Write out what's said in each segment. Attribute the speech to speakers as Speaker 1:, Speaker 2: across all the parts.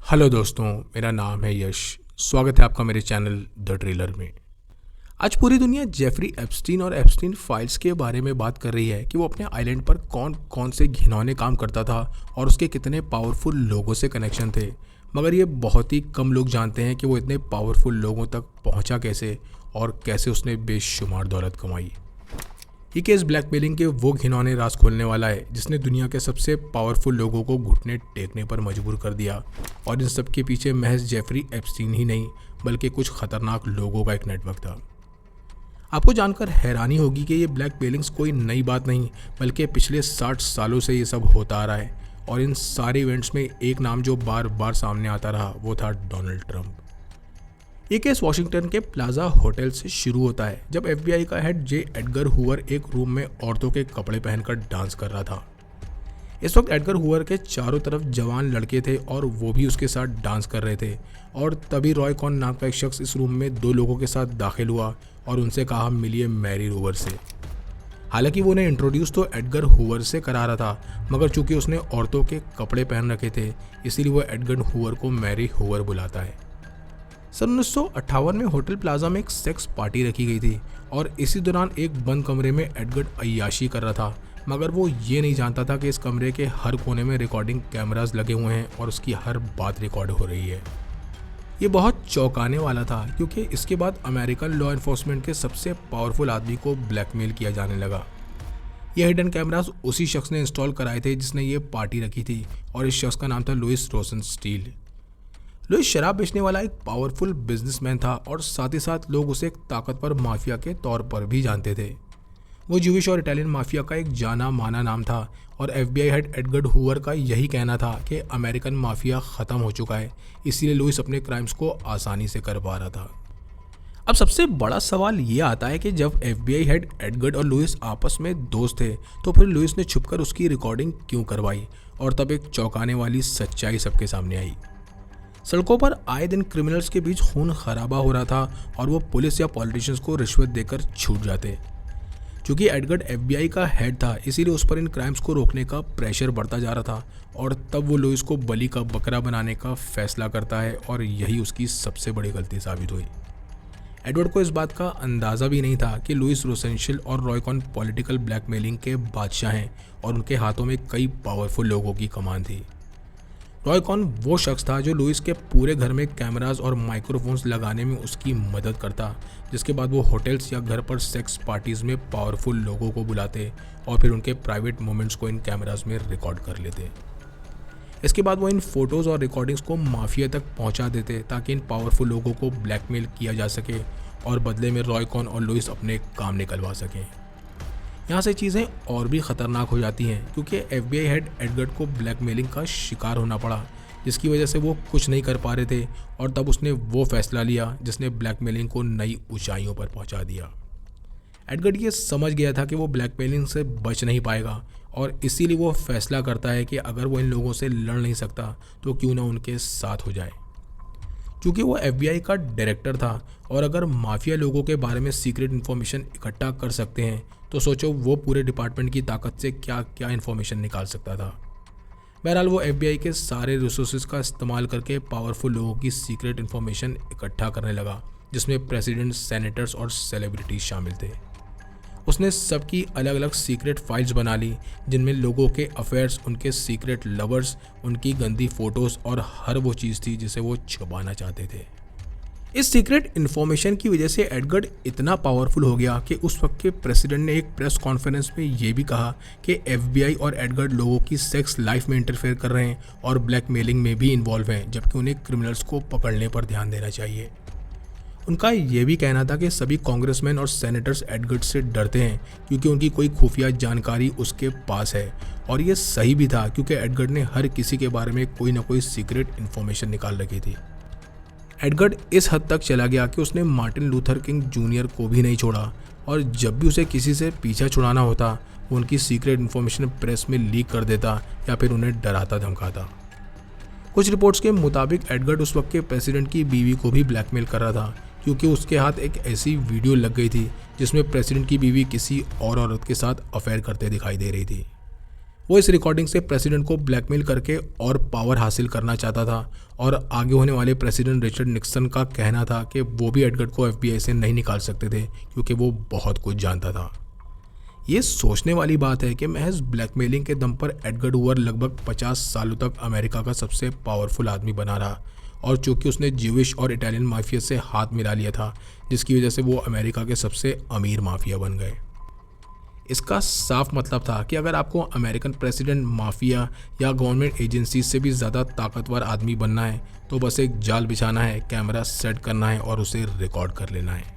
Speaker 1: Hello दोस्तों, मेरा नाम है यश। स्वागत है आपका मेरे चैनल द ट्रेलर में। आज पूरी दुनिया जेफरी एप्स्टीन और एप्स्टीन फाइल्स के बारे में बात कर रही है कि वो अपने आइलैंड पर कौन कौन से घिनौने काम करता था और उसके कितने पावरफुल लोगों से कनेक्शन थे। मगर ये बहुत ही कम लोग जानते हैं कि वो इतने पावरफुल लोगों तक पहुंचा कैसे और कैसे उसने बेशुमार दौलत कमाई। ये केस ब्लैकमेलिंग के वो घिनौने राज खोलने वाला है जिसने दुनिया के सबसे पावरफुल लोगों को घुटने टेकने पर मजबूर कर दिया। और इन सब के पीछे महज जेफरी एप्स्टीन ही नहीं बल्कि कुछ खतरनाक लोगों का एक नेटवर्क था। आपको जानकर हैरानी होगी कि ये ब्लैकमेलिंग्स कोई नई बात नहीं बल्कि पिछले 60 सालों से ये सब होता आ रहा है। और इन सारे इवेंट्स में एक नाम जो बार बार सामने आता रहा वो था डोनाल्ड ट्रंप। ये केस वाशिंगटन के प्लाजा होटल से शुरू होता है जब एफबीआई का हेड जे एडगर हूवर एक रूम में औरतों के कपड़े पहनकर डांस कर रहा था। इस वक्त एडगर हूवर के चारों तरफ जवान लड़के थे और वो भी उसके साथ डांस कर रहे थे। और तभी रॉय कॉन नाम का एक शख्स इस रूम में दो लोगों के साथ दाखिल हुआ और उनसे कहा मिलिए मैरी हूवर से। हालांकि वो उन्हें इंट्रोड्यूस तो एडगर हूवर से करा रहा था, मगर चूंकि उसने औरतों के कपड़े पहन रखे थे इसीलिए वो एडगर हूवर को मैरी हूवर बुलाता है। सन 1958 में होटल प्लाजा में एक सेक्स पार्टी रखी गई थी और इसी दौरान एक बंद कमरे में एडगर अय्याशी कर रहा था। मगर वो ये नहीं जानता था कि इस कमरे के हर कोने में रिकॉर्डिंग कैमरास लगे हुए हैं और उसकी हर बात रिकॉर्ड हो रही है। ये बहुत चौंकाने वाला था क्योंकि इसके बाद अमेरिकन लॉ एनफोर्समेंट के सबसे पावरफुल आदमी को ब्लैकमेल किया जाने लगा। ये हिडन कैमरास उसी शख्स ने इंस्टॉल कराए थे जिसने ये पार्टी रखी थी और इस शख्स का नाम था लुइस रोसेनस्टील। लुइस शराब बेचने वाला एक पावरफुल बिजनेसमैन था और साथ ही साथ लोग उसे एक ताकतवर माफिया के तौर पर भी जानते थे। वो ज्यूइश और इटालियन माफिया का एक जाना माना नाम था और एफबीआई हेड एडगर हूवर का यही कहना था कि अमेरिकन माफिया ख़त्म हो चुका है, इसीलिए लुइस अपने क्राइम्स को आसानी से कर पा रहा था। अब सबसे बड़ा सवाल ये आता है कि जब एफबीआई हेड एडगर और लुइस आपस में दोस्त थे तो फिर लुइस ने छुपकर उसकी रिकॉर्डिंग क्यों करवाई। और तब एक चौंकाने वाली सच्चाई सबके सामने आई। सड़कों पर आए दिन क्रिमिनल्स के बीच खून खराबा हो रहा था और वो पुलिस या पॉलिटिशियंस को रिश्वत देकर छूट जाते। क्योंकि एडगर एफबीआई का हेड था इसीलिए उस पर इन क्राइम्स को रोकने का प्रेशर बढ़ता जा रहा था। और तब वो लुइस को बलि का बकरा बनाने का फैसला करता है और यही उसकी सबसे बड़ी गलती साबित हुई। एडवर्ड को इस बात का अंदाज़ा भी नहीं था कि लुइस रोसेनस्टील और रॉय कॉन पॉलिटिकल ब्लैकमेलिंग के बादशाह हैं और उनके हाथों में कई पावरफुल लोगों की कमान थी। रॉय कॉन वो शख्स था जो लुइस के पूरे घर में कैमरास और माइक्रोफोन्स लगाने में उसकी मदद करता, जिसके बाद वो होटल्स या घर पर सेक्स पार्टीज़ में पावरफुल लोगों को बुलाते और फिर उनके प्राइवेट मोमेंट्स को इन कैमरास में रिकॉर्ड कर लेते। इसके बाद वो इन फोटोज़ और रिकॉर्डिंग्स को माफिया तक पहुंचा देते ताकि इन पावरफुल लोगों को ब्लैकमेल किया जा सके और बदले में रॉय कॉन और लुइस अपने काम निकलवा सकें। यहाँ से चीज़ें और भी ख़तरनाक हो जाती हैं क्योंकि एफबीआई हेड एडगर को ब्लैकमेलिंग का शिकार होना पड़ा, जिसकी वजह से वो कुछ नहीं कर पा रहे थे। और तब उसने वो फैसला लिया जिसने ब्लैकमेलिंग को नई ऊंचाइयों पर पहुंचा दिया। एडगर ये समझ गया था कि वो ब्लैकमेलिंग से बच नहीं पाएगा और इसीलिए वो फैसला करता है कि अगर वो इन लोगों से लड़ नहीं सकता तो क्यों ना उनके साथ हो जाए। क्योंकि वो एफबीआई का डायरेक्टर था और अगर माफिया लोगों के बारे में सीक्रेट इन्फॉर्मेशन इकट्ठा कर सकते हैं तो सोचो वो पूरे डिपार्टमेंट की ताकत से क्या क्या इन्फॉर्मेशन निकाल सकता था। बहरहाल वो एफबीआई के सारे रिसोर्सेज का इस्तेमाल करके पावरफुल लोगों की सीक्रेट इन्फॉर्मेशन इकट्ठा करने लगा, जिसमें प्रेसिडेंट, सेनेटर्स और सेलिब्रिटीज शामिल थे। उसने सबकी अलग अलग सीक्रेट फाइल्स बना ली जिनमें लोगों के अफेयर्स, उनके सीक्रेट लवर्स, उनकी गंदी फोटोज़ और हर वो चीज़ थी जिसे वो छुपाना चाहते थे। इस सीक्रेट इन्फॉर्मेशन की वजह से एडगर इतना पावरफुल हो गया कि उस वक्त के प्रेसिडेंट ने एक प्रेस कॉन्फ्रेंस में ये भी कहा कि एफबीआई और एडगर लोगों की सेक्स लाइफ में इंटरफेयर कर रहे हैं और ब्लैकमेलिंग में भी इन्वॉल्व हैं, जबकि उन्हें क्रिमिनल्स को पकड़ने पर ध्यान देना चाहिए। उनका ये भी कहना था कि सभी कांग्रेसमैन और सेनेटर्स एडगर से डरते हैं क्योंकि उनकी कोई खुफिया जानकारी उसके पास है। और ये सही भी था क्योंकि एडगर ने हर किसी के बारे में कोई ना कोई सीक्रेट इन्फॉर्मेशन निकाल रखी थी। एडगर इस हद तक चला गया कि उसने मार्टिन लूथर किंग जूनियर को भी नहीं छोड़ा और जब भी उसे किसी से पीछा छुड़ाना होता वो उनकी सीक्रेट इन्फॉर्मेशन प्रेस में लीक कर देता या फिर उन्हें डराता धमकाता। कुछ रिपोर्ट्स के मुताबिक एडगर उस वक्त के प्रेसिडेंट की बीवी को भी ब्लैकमेल कर रहा था क्योंकि उसके हाथ एक ऐसी वीडियो लग गई थी जिसमें प्रेसिडेंट की बीवी किसी और औरत के साथ अफेयर करते दिखाई दे रही थी। वो इस रिकॉर्डिंग से प्रेसिडेंट को ब्लैकमेल करके और पावर हासिल करना चाहता था और आगे होने वाले प्रेसिडेंट रिचर्ड निक्सन का कहना था कि वो भी एडगर्ड को एफबीआई से नहीं निकाल सकते थे क्योंकि वो बहुत कुछ जानता था। ये सोचने वाली बात है कि महज ब्लैकमेलिंग के दम पर एडगर्ड हूवर लगभग 50 सालों तक अमेरिका का सबसे पावरफुल आदमी बना रहा और चूंकि उसने ज्यूइश और इटालियन माफिया से हाथ मिला लिया था जिसकी वजह से वो अमेरिका के सबसे अमीर माफिया बन गए। इसका साफ मतलब था कि अगर आपको अमेरिकन प्रेसिडेंट, माफिया या गवर्नमेंट एजेंसी से भी ज़्यादा ताकतवर आदमी बनना है तो बस एक जाल बिछाना है, कैमरा सेट करना है और उसे रिकॉर्ड कर लेना है।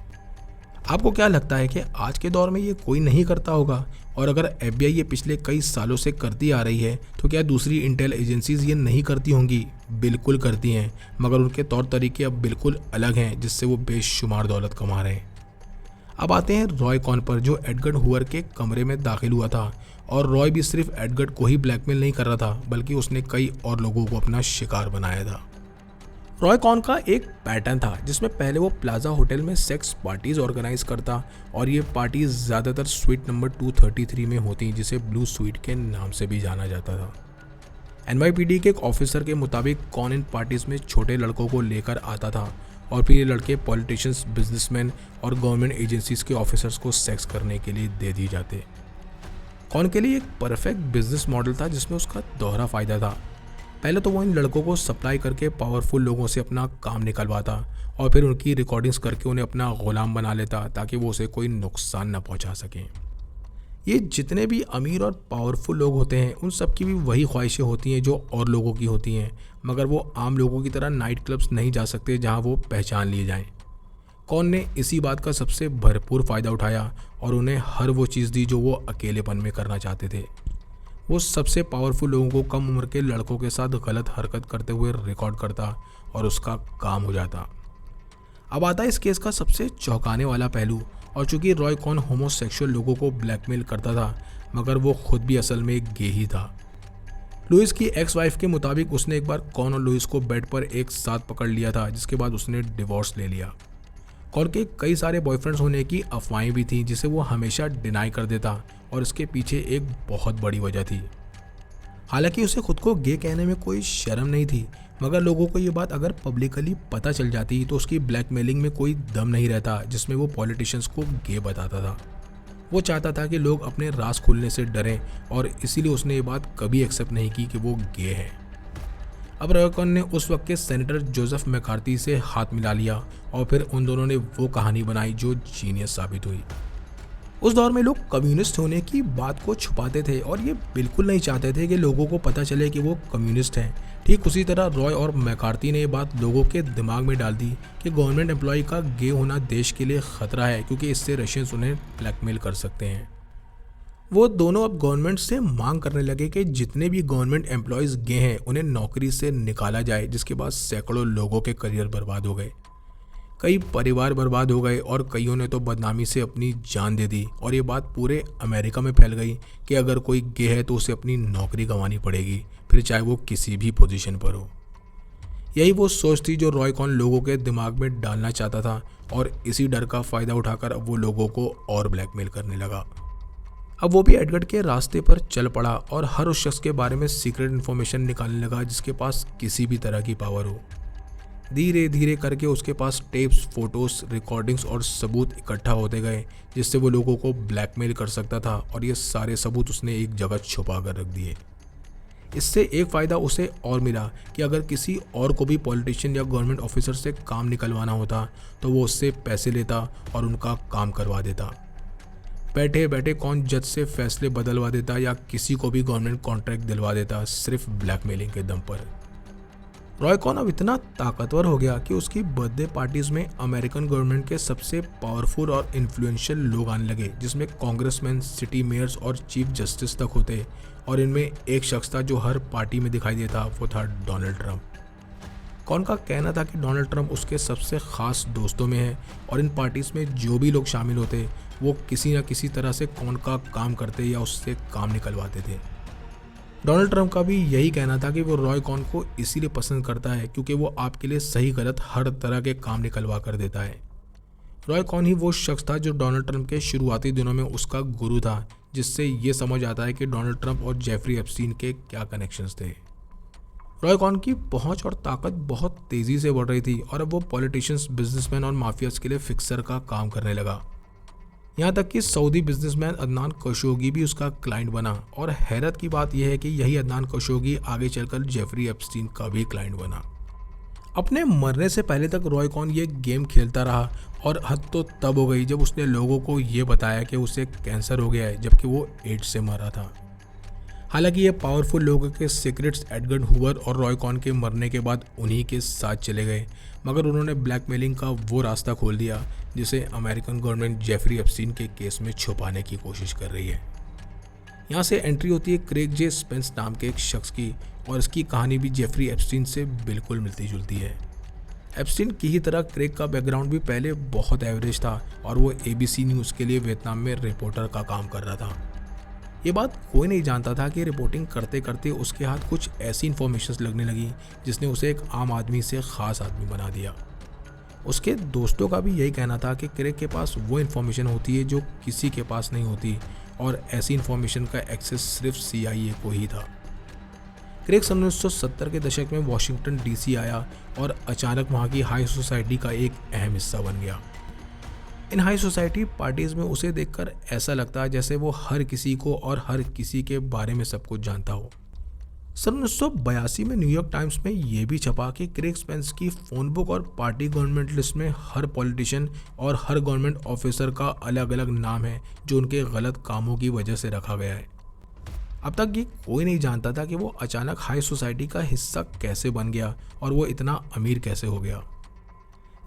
Speaker 1: आपको क्या लगता है कि आज के दौर में ये कोई नहीं करता होगा? और अगर एफबीआई ये पिछले कई सालों से करती आ रही है तो क्या दूसरी इंटेल एजेंसीज ये नहीं करती होंगी? बिल्कुल करती हैं, मगर उनके तौर तरीके अब बिल्कुल अलग हैं जिससे वो बेशुमार दौलत कमा रहे हैं। अब आते हैं रॉय कॉन पर, जो एडगर्ड हूवर के कमरे में दाखिल हुआ था। और रॉय भी सिर्फ एडगर्ड को ही ब्लैकमेल नहीं कर रहा था बल्कि उसने कई और लोगों को अपना शिकार बनाया था। रॉय कॉन का एक पैटर्न था जिसमें पहले वो प्लाजा होटल में सेक्स पार्टीज ऑर्गेनाइज करता और ये पार्टीज ज़्यादातर स्वीट नंबर 233 में होती जिसे ब्लू स्वीट के नाम से भी जाना जाता था। एनवाईपीडी के एक ऑफिसर के मुताबिक कॉन इन पार्टीज में छोटे लड़कों को लेकर आता था और फिर ये लड़के पॉलिटिशियंस, बिजनेसमैन और गवर्नमेंट एजेंसीज के ऑफिसर्स को सेक्स करने के लिए दे दिए जाते। कॉन के लिए एक परफेक्ट बिजनेस मॉडल था जिसमें उसका दोहरा फायदा था। पहले तो वो इन लड़कों को सप्लाई करके पावरफुल लोगों से अपना काम निकलवाता और फिर उनकी रिकॉर्डिंग्स करके उन्हें अपना गुलाम बना लेता ताकि वो उसे कोई नुकसान न पहुंचा सकें। ये जितने भी अमीर और पावरफुल लोग होते हैं उन सब की भी वही ख्वाहिशें होती हैं जो और लोगों की होती हैं, मगर वो आम लोगों की तरह नाइट क्लब्स नहीं जा सकते जहां वो पहचान लिए जाएं। कॉन ने इसी बात का सबसे भरपूर फ़ायदा उठाया और उन्हें हर वो चीज़ दी जो वो अकेलेपन में करना चाहते थे। वो सबसे पावरफुल लोगों को कम उम्र के लड़कों के साथ गलत हरकत करते हुए रिकॉर्ड करता और उसका काम हो जाता। अब आता है इस केस का सबसे चौंकाने वाला पहलू। और चूंकि रॉय कॉन होमोसेक्सुअल लोगों को ब्लैकमेल करता था मगर वो खुद भी असल में एक गे ही था। लुइस की एक्स वाइफ के मुताबिक उसने एक बार कॉन और लुइस को बेड पर एक साथ पकड़ लिया था जिसके बाद उसने डिवोर्स ले लिया। कॉन के कई सारे बॉयफ्रेंड्स होने की अफवाहें भी थी जिसे वो हमेशा डिनाई कर देता और इसके पीछे एक बहुत बड़ी वजह थी। हालांकि उसे खुद को गे कहने में कोई शर्म नहीं थी, मगर लोगों को ये बात अगर पब्लिकली पता चल जाती तो उसकी ब्लैकमेलिंग में कोई दम नहीं रहता जिसमें वो पॉलिटिशियंस को गे बताता था। वो चाहता था कि लोग अपने राज खुलने से डरें और इसीलिए उसने ये बात कभी एक्सेप्ट नहीं की कि वो गे है। अब रॉय कॉन ने उस वक्त के सेनेटर जोसेफ मैकार्थी से हाथ मिला लिया और फिर उन दोनों ने वो कहानी बनाई जो जीनियस साबित हुई। उस दौर में लोग कम्युनिस्ट होने की बात को छुपाते थे और ये बिल्कुल नहीं चाहते थे कि लोगों को पता चले कि वो कम्युनिस्ट हैं। ठीक उसी तरह रॉय और मैकार्थी ने ये बात लोगों के दिमाग में डाल दी कि गवर्नमेंट एम्प्लॉय का गे होना देश के लिए ख़तरा है क्योंकि इससे रशियंस उन्हें ब्लैकमेल कर सकते हैं। वो दोनों अब गवर्नमेंट से मांग करने लगे कि जितने भी गवर्नमेंट एम्प्लॉयज़ गे हैं उन्हें नौकरी से निकाला जाए, जिसके बाद सैकड़ों लोगों के करियर बर्बाद हो गए, कई परिवार बर्बाद हो गए और कईयों ने तो बदनामी से अपनी जान दे दी। और ये बात पूरे अमेरिका में फैल गई कि अगर कोई गे है तो उसे अपनी नौकरी गंवानी पड़ेगी, फिर चाहे वो किसी भी पोजीशन पर हो। यही वो सोच थी जो रॉय कॉन लोगों के दिमाग में डालना चाहता था और इसी डर का फ़ायदा उठाकर अब वो लोगों को और ब्लैकमेल करने लगा। अब वो भी एडगर्ड के रास्ते पर चल पड़ा और हर उस शख्स के बारे में सीक्रेट इन्फॉर्मेशन निकालने लगा जिसके पास किसी भी तरह की पावर हो। धीरे धीरे करके उसके पास टेप्स, फोटोज, रिकॉर्डिंग्स और सबूत इकट्ठा होते गए जिससे वो लोगों को ब्लैकमेल कर सकता था और ये सारे सबूत उसने एक जगह छुपा कर रख दिए। इससे एक फ़ायदा उसे और मिला कि अगर किसी और को भी पॉलिटिशियन या गवर्नमेंट ऑफिसर से काम निकलवाना होता तो वो उससे पैसे लेता और उनका काम करवा देता। बैठे बैठे कौन जज से फैसले बदलवा देता या किसी को भी गवर्नमेंट कॉन्ट्रैक्ट दिलवा देता सिर्फ ब्लैकमेलिंग के दम पर। रॉय कॉन अब इतना ताकतवर हो गया कि उसकी बर्थडे पार्टीज में अमेरिकन गवर्नमेंट के सबसे पावरफुल और इन्फ्लुएंशियल लोग आने लगे, जिसमें कांग्रेसमैन, सिटी मेयर्स और चीफ जस्टिस तक होते। और इनमें एक शख्स था जो हर पार्टी में दिखाई देता, वो था डोनाल्ड ट्रंप। कॉन का कहना था कि डोनाल्ड ट्रंप उसके सबसे ख़ास दोस्तों में है और इन पार्टीज़ में जो भी लोग शामिल होते वो किसी न किसी तरह से कॉन का काम करते या उससे काम निकलवाते थे। डोनाल्ड ट्रंप का भी यही कहना था कि वो रॉय कॉन को इसीलिए पसंद करता है क्योंकि वो आपके लिए सही गलत हर तरह के काम निकलवा कर देता है। रॉय कॉन ही वो शख्स था जो डोनाल्ड ट्रंप के शुरुआती दिनों में उसका गुरु था, जिससे ये समझ आता है कि डोनाल्ड ट्रंप और जेफरी एप्स्टीन के क्या कनेक्शंस थे। रॉय कॉन की पहुंच और ताकत बहुत तेज़ी से बढ़ रही थी और अब वो पॉलिटिशियंस, बिजनेसमैन और माफियाज के लिए फिक्सर का काम करने लगा। यहाँ तक कि सऊदी बिजनेसमैन अदनान खशोगी भी उसका क्लाइंट बना और हैरत की बात यह है कि यही अदनान खशोगी आगे चलकर जेफरी एप्स्टीन का भी क्लाइंट बना। अपने मरने से पहले तक रॉय कॉन ये गेम खेलता रहा और हद तो तब हो गई जब उसने लोगों को ये बताया कि उसे कैंसर हो गया है, जबकि वो एड्स से मरा था। हालांकि ये पावरफुल लोगों के सीक्रेट्स एडगर हूवर और रॉय कॉन के मरने के बाद उन्हीं के साथ चले गए, मगर उन्होंने ब्लैकमेलिंग का वो रास्ता खोल दिया जिसे अमेरिकन गवर्नमेंट जेफरी एप्स्टीन के केस में छुपाने की कोशिश कर रही है। यहाँ से एंट्री होती है क्रेग जे स्पेंस नाम के एक शख्स की, और इसकी कहानी भी जेफरी एप्स्टीन से बिल्कुल मिलती जुलती है। एप्स्टीन की ही तरह क्रेग का बैकग्राउंड भी पहले बहुत एवरेज था और वो ABC न्यूज़ के लिए वियतनाम में रिपोर्टर का काम कर रहा था। ये बात कोई नहीं जानता था कि रिपोर्टिंग करते करते उसके हाथ कुछ ऐसी इन्फॉर्मेशंस लगने लगी जिसने उसे एक आम आदमी से ख़ास आदमी बना दिया। उसके दोस्तों का भी यही कहना था कि क्रेग के पास वो इन्फॉर्मेशन होती है जो किसी के पास नहीं होती, और ऐसी इन्फॉर्मेशन का एक्सेस सिर्फ CIA को ही था। क्रेग सन 1970 के दशक में वाशिंगटन DC आया और अचानक वहाँ की हाई सोसाइटी का एक अहम हिस्सा बन गया। इन हाई सोसाइटी पार्टीज़ में उसे देखकर ऐसा लगता है जैसे वो हर किसी को और हर किसी के बारे में सब कुछ जानता हो। सन 1982 में न्यूयॉर्क टाइम्स में ये भी छपा कि क्रेग स्पेंस की फ़ोन बुक और पार्टी गवर्नमेंट लिस्ट में हर पॉलिटिशियन और हर गवर्नमेंट ऑफिसर का अलग अलग नाम है जो उनके गलत कामों की वजह से रखा गया है। अब तक ये कोई नहीं जानता था कि वो अचानक हाई सोसाइटी का हिस्सा कैसे बन गया और वो इतना अमीर कैसे हो गया।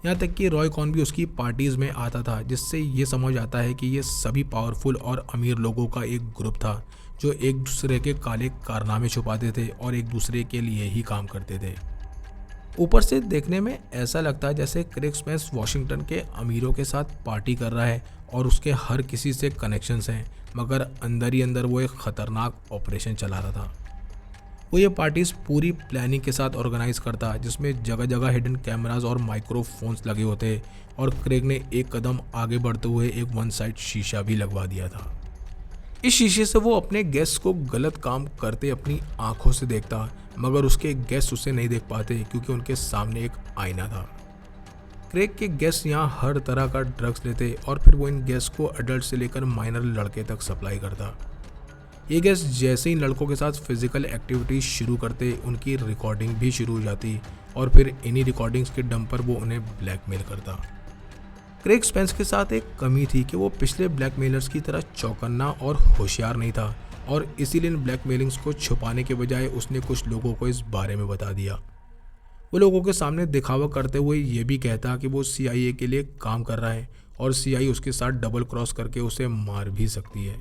Speaker 1: यहाँ तक कि रॉय कॉन भी उसकी पार्टीज़ में आता था, जिससे ये समझ आता है कि ये सभी पावरफुल और अमीर लोगों का एक ग्रुप था जो एक दूसरे के काले कारनामे छुपाते थे और एक दूसरे के लिए ही काम करते थे। ऊपर से देखने में ऐसा लगता है जैसे क्रेग स्पेंस वाशिंगटन के अमीरों के साथ पार्टी कर रहा है और उसके हर किसी से कनेक्शंस हैं, मगर अंदर ही अंदर वो एक ख़तरनाक ऑपरेशन चला रहा था। वो ये पार्टीज पूरी प्लानिंग के साथ ऑर्गेनाइज करता, जिसमें जगह जगह हिडन कैमरास और माइक्रोफोन्स लगे होते, और क्रेग ने एक कदम आगे बढ़ते हुए एक वन साइड शीशा भी लगवा दिया था। इस शीशे से वो अपने गेस्ट को गलत काम करते अपनी आंखों से देखता, मगर उसके गेस्ट उसे नहीं देख पाते क्योंकि उनके सामने एक आईना था। क्रेग के गेस्ट यहाँ हर तरह का ड्रग्स लेते और फिर वो इन गेस्ट को एडल्ट से लेकर माइनर लड़के तक सप्लाई करता। ये गेस्ट जैसे ही लड़कों के साथ फिजिकल एक्टिविटीज शुरू करते, उनकी रिकॉर्डिंग भी शुरू हो जाती और फिर इन्हीं रिकॉर्डिंग्स के दम पर वो उन्हें ब्लैकमेल करता। क्रेग स्पेंस के साथ एक कमी थी कि वो पिछले ब्लैकमेलर्स की तरह चौकन्ना और होशियार नहीं था, और इसीलिए इन ब्लैकमेलिंग्स को छुपाने के बजाय उसने कुछ लोगों को इस बारे में बता दिया। वो लोगों के सामने दिखावा करते हुए ये भी कहता कि वो CIA के लिए काम कर रहा है और CIA उसके साथ डबल क्रॉस करके उसे मार भी सकती है।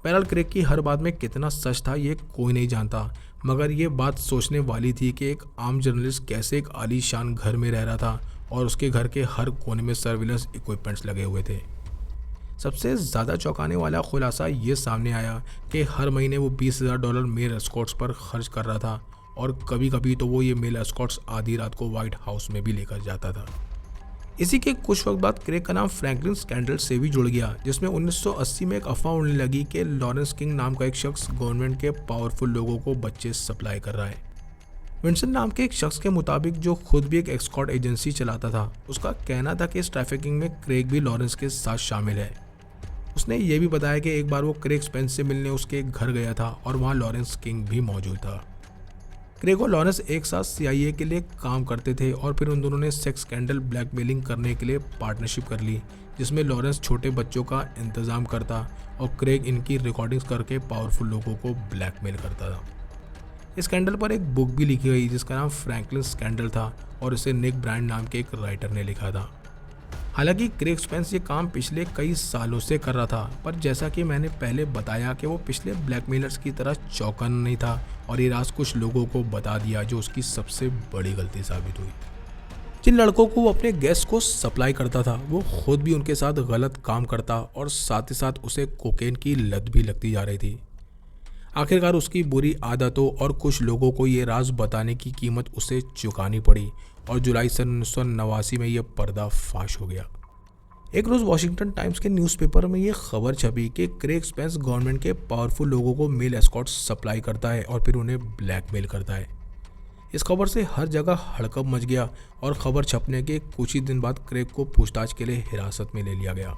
Speaker 1: बहरहाल क्रेग की हर बात में कितना सच था ये कोई नहीं जानता, मगर ये बात सोचने वाली थी कि एक आम जर्नलिस्ट कैसे एक आलीशान घर में रह रहा था और उसके घर के हर कोने में सर्विलेंस इक्विपमेंट्स लगे हुए थे। सबसे ज़्यादा चौंकाने वाला खुलासा ये सामने आया कि हर महीने वो $20,000 मेल एस्कॉर्ट्स पर खर्च कर रहा था, और कभी कभी तो वो ये मेल एस्कॉर्ट्स आधी रात को व्हाइट हाउस में भी लेकर जाता था। इसी के कुछ वक्त बाद क्रेग का नाम फ्रैंकलिन स्कैंडल से भी जुड़ गया, जिसमें 1980 में एक अफवाह उड़ने लगी कि लॉरेंस किंग नाम का एक शख्स गवर्नमेंट के पावरफुल लोगों को बच्चे सप्लाई कर रहा है। विंसन नाम के एक शख्स के मुताबिक, जो खुद भी एक एस्कॉर्ट एजेंसी चलाता था, उसका कहना था कि इस ट्रैफिकिंग में क्रेग भी लॉरेंस के साथ शामिल है। उसने ये भी बताया कि एक बार वो क्रेग स्पेंस से मिलने उसके घर गया था और वहाँ लॉरेंस किंग भी मौजूद था। क्रेग और लॉरेंस एक साथ CIA के लिए काम करते थे और फिर उन दोनों ने सेक्स स्कैंडल ब्लैकमेलिंग करने के लिए पार्टनरशिप कर ली, जिसमें लॉरेंस छोटे बच्चों का इंतज़ाम करता और क्रेग इनकी रिकॉर्डिंग्स करके पावरफुल लोगों को ब्लैकमेल करता था। इस स्कैंडल पर एक बुक भी लिखी गई जिसका नाम फ्रैंकलिन स्कैंडल था, और इसे निक ब्रांड नाम के एक राइटर ने लिखा था। हालांकि क्रेग स्पेंस ये काम पिछले कई सालों से कर रहा था, पर जैसा कि मैंने पहले बताया कि वो पिछले ब्लैकमेलर्स की तरह चौकन नहीं था, और ये राज कुछ लोगों को बता दिया जो उसकी सबसे बड़ी गलती साबित हुई। जिन लड़कों को वो अपने गेस्ट को सप्लाई करता था, वो खुद भी उनके साथ गलत काम करता और साथ ही साथ उसे कोकेन की लत भी लगती जा रही थी। आखिरकार उसकी बुरी आदतों और कुछ लोगों को ये राज बताने की कीमत उसे चुकानी पड़ी, और जुलाई सन 1989 में यह पर्दाफाश हो गया। एक रोज़ वॉशिंगटन टाइम्स के न्यूज़पेपर में ये खबर छपी कि क्रेग स्पेंस गवर्नमेंट के पावरफुल लोगों को मेल एस्कॉर्ट्स सप्लाई करता है और फिर उन्हें ब्लैकमेल करता है। इस खबर से हर जगह हड़कंप मच गया और खबर छपने के कुछ ही दिन बाद क्रेग को पूछताछ के लिए हिरासत में ले लिया गया।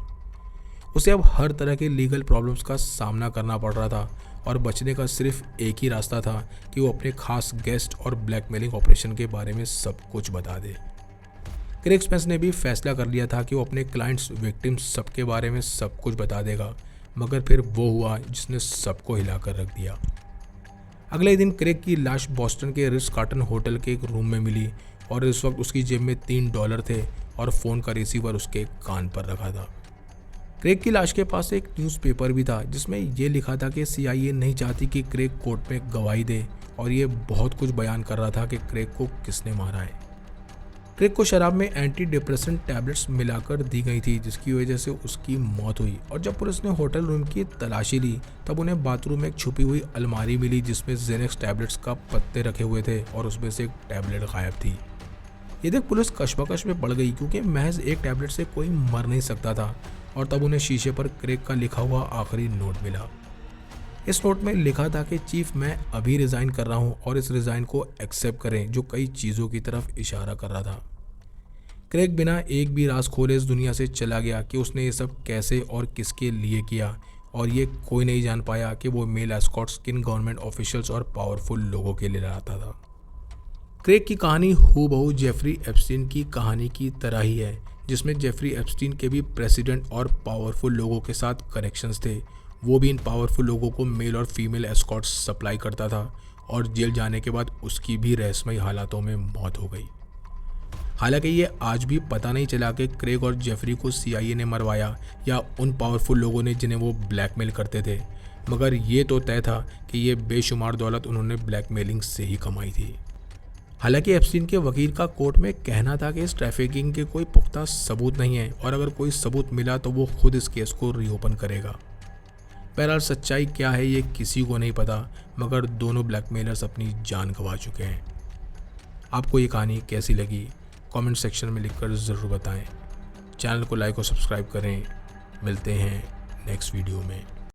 Speaker 1: उसे अब हर तरह के लीगल प्रॉब्लम्स का सामना करना पड़ रहा था और बचने का सिर्फ एक ही रास्ता था कि वो अपने खास गेस्ट और ब्लैकमेलिंग ऑपरेशन के बारे में सब कुछ बता दे। क्रेग स्पेंस ने भी फैसला कर लिया था कि वो अपने क्लाइंट्स, विक्टिम्स सबके बारे में सब कुछ बता देगा, मगर फिर वो हुआ जिसने सबको हिलाकर रख दिया। अगले दिन क्रेग की लाश बॉस्टन के रिट्ज कार्टन होटल के एक रूम में मिली और इस वक्त उसकी जेब में $3 थे और फ़ोन का रिसीवर उसके कान पर रखा था। क्रेग की लाश के पास एक न्यूज़पेपर भी था जिसमें यह लिखा था कि CIA नहीं चाहती कि क्रेग कोर्ट में गवाही दे और ये बहुत कुछ बयान कर रहा था कि क्रेग को किसने मारा है। क्रेग को शराब में एंटी डिप्रेसेंट टैबलेट्स मिलाकर दी गई थी जिसकी वजह से उसकी मौत हुई और जब पुलिस ने होटल रूम की तलाशी ली तब उन्हें बाथरूम में एक छुपी हुई अलमारी मिली जिसमें जेनेक्स टैबलेट्स का पत्ते रखे हुए थे और उसमें से एक टैबलेट गायब थी। ये देख पुलिस कशमकश में पड़ गई क्योंकि महज एक टैबलेट से कोई मर नहीं सकता था और तब उन्हें शीशे पर क्रेग का लिखा हुआ आखिरी नोट मिला। इस नोट में लिखा था कि चीफ, मैं अभी रिज़ाइन कर रहा हूँ और इस रिज़ाइन को एक्सेप्ट करें, जो कई चीज़ों की तरफ इशारा कर रहा था। क्रेग बिना एक भी राज खोले इस दुनिया से चला गया कि उसने ये सब कैसे और किसके लिए किया और ये कोई नहीं जान पाया कि वो मेल एस्कॉर्ट्स किन गवर्नमेंट ऑफिशियल्स और पावरफुल लोगों के लिए लाता था। क्रेग की कहानी हूबहू जेफरी एप्स्टीन की कहानी की तरह ही है, जिसमें जेफरी एप्स्टीन के भी प्रेसिडेंट और पावरफुल लोगों के साथ कनेक्शंस थे। वो भी इन पावरफुल लोगों को मेल और फीमेल एस्कॉर्ट्स सप्लाई करता था और जेल जाने के बाद उसकी भी रहस्यमयी हालातों में मौत हो गई। हालांकि ये आज भी पता नहीं चला कि क्रेग और जेफरी को CIA ने मरवाया या उन पावरफुल लोगों ने जिन्हें वो ब्लैकमेल करते थे, मगर ये तो तय था कि ये बेशुमार दौलत उन्होंने ब्लैकमेलिंग से ही कमाई थी। हालांकि एप्स्टीन के वकील का कोर्ट में कहना था कि इस ट्रैफिकिंग के कोई पुख्ता सबूत नहीं है और अगर कोई सबूत मिला तो वो खुद इस केस को रीओपन करेगा। बहरहाल सच्चाई क्या है ये किसी को नहीं पता, मगर दोनों ब्लैकमेलर्स अपनी जान गंवा चुके हैं। आपको ये कहानी कैसी लगी कमेंट सेक्शन में लिखकर ज़रूर बताएं। चैनल को लाइक और सब्सक्राइब करें। मिलते हैं नेक्स्ट वीडियो में।